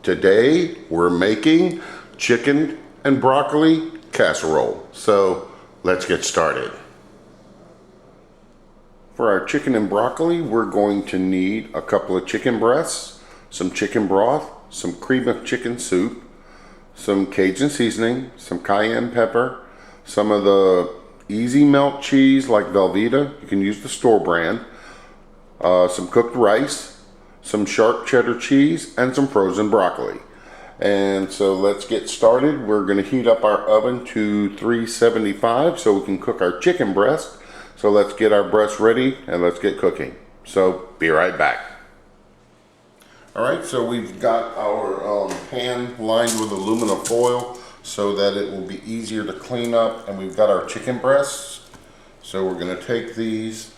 Today we're making chicken and broccoli casserole. So let's get started. For our chicken and broccoli, we're going to need a couple of chicken breasts, some chicken broth, some cream of chicken soup, some Cajun seasoning, some cayenne pepper, some of the easy melt cheese like Velveeta, you can use the store brand, some cooked rice, some sharp cheddar cheese, and some frozen broccoli. And so let's get started. We're going to heat up our oven to 375 so we can cook our chicken breast. So let's get our breast ready and let's get cooking. So be right back. Alright, so we've got our pan lined with aluminum foil so that it will be easier to clean up, and we've got our chicken breasts. So we're going to take these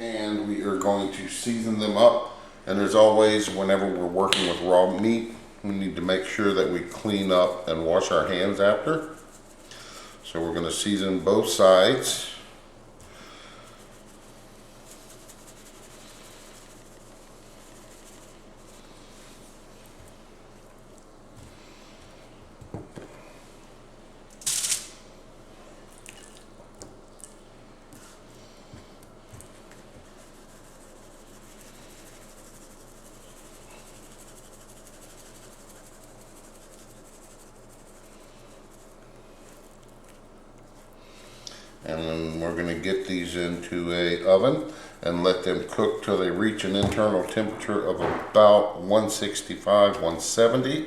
and we are going to season them up. And as always, whenever we're working with raw meat, we need to make sure that we clean up and wash our hands after. So we're going to season both sides. And then we're going to get these into a oven and let them cook till they reach an internal temperature of about 165, 170.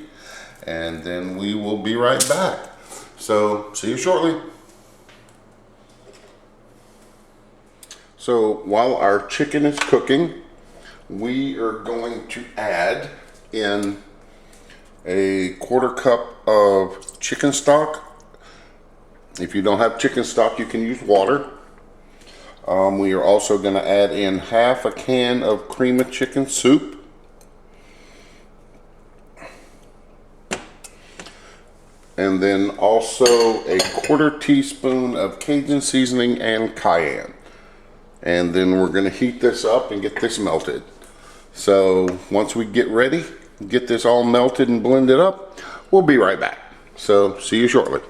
And then we will be right back. So see you shortly. So while our chicken is cooking, we are going to add in a 1/4 cup of chicken stock. If you don't have chicken stock, you can use water. We are also going to add in 1/2 can of cream of chicken soup. And then also a 1/4 teaspoon of Cajun seasoning and cayenne. And then we're going to heat this up and get this melted. So once we get ready, get this all melted and blended up, we'll be right back. So see you shortly.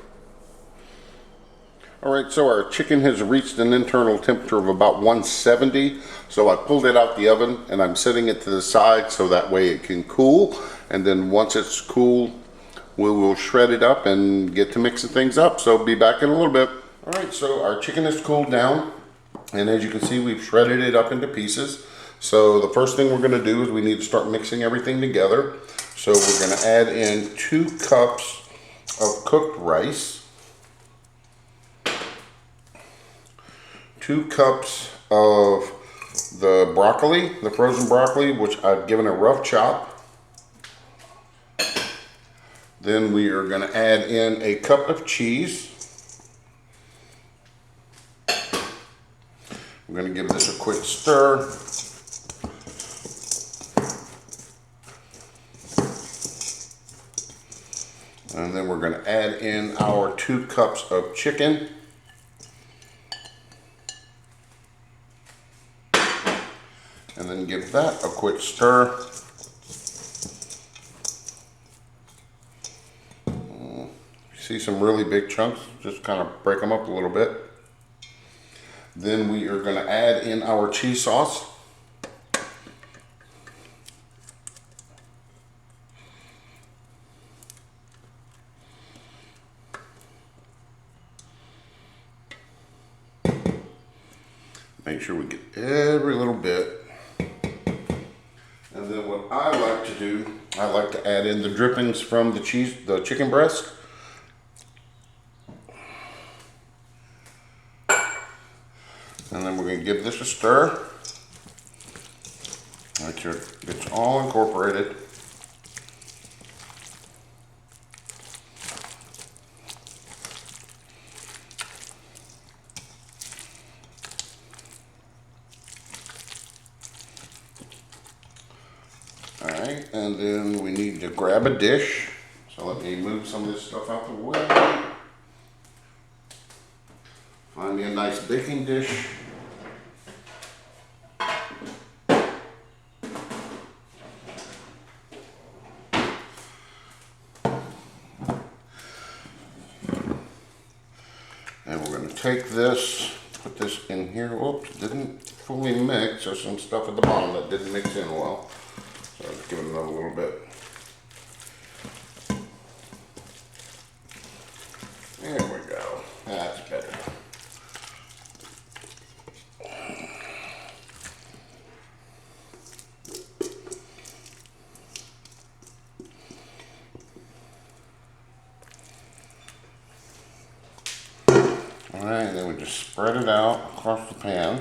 Alright, so our chicken has reached an internal temperature of about 170. So I pulled it out the oven and I'm setting it to the side so that way it can cool. And then once it's cool, we will shred it up and get to mixing things up. So be back in a little bit. Alright, so our chicken is cooled down. And as you can see, we've shredded it up into pieces. So the first thing we're going to do is we need to start mixing everything together. So we're going to add in 2 cups of cooked rice. 2 cups of the broccoli, the frozen broccoli, which I've given a rough chop. Then we are going to add in a cup of cheese. We're going to give this a quick stir. And then we're going to add in our 2 cups of chicken. And then give that a quick stir. You see some really big chunks, just kind of break them up a little bit. Then we are going to add in our cheese sauce. Make sure we get every little bit. And then what I like to do, I like to add in the drippings from the chicken breast. And then we're going to give this a stir. Make sure it's all incorporated. Alright, and then we need to grab a dish. So let me move some of this stuff out the way. Find me a nice baking dish. And we're going to take this, put this in here. Oops, didn't fully mix. There's some stuff at the bottom that didn't mix in well. So let's give it another little bit. There we go. That's better. Alright, and then we just spread it out across the pan.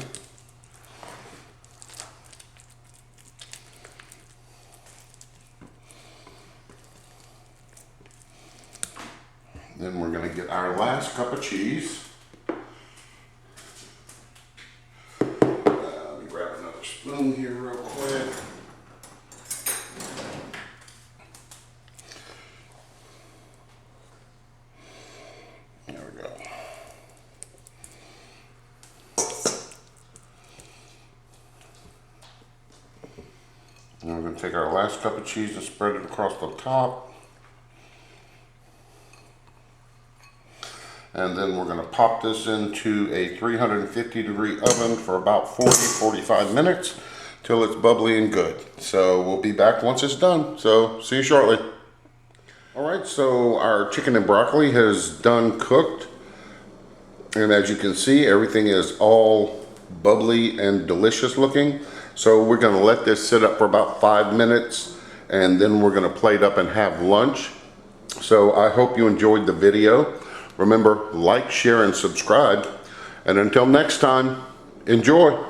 Then we're going to get our last cup of cheese. Let me grab another spoon here real quick. There we go. And we're going to take our last cup of cheese and spread it across the top. And then we're going to pop this into a 350-degree oven for about 40-45 minutes till it's bubbly and good. So we'll be back once it's done. So see you shortly. Alright, so our chicken and broccoli has done cooked. And as you can see, everything is all bubbly and delicious looking. So we're going to let this sit up for about 5 minutes. And then we're going to plate up and have lunch. So I hope you enjoyed the video. Remember, like, share, and subscribe. And until next time, enjoy.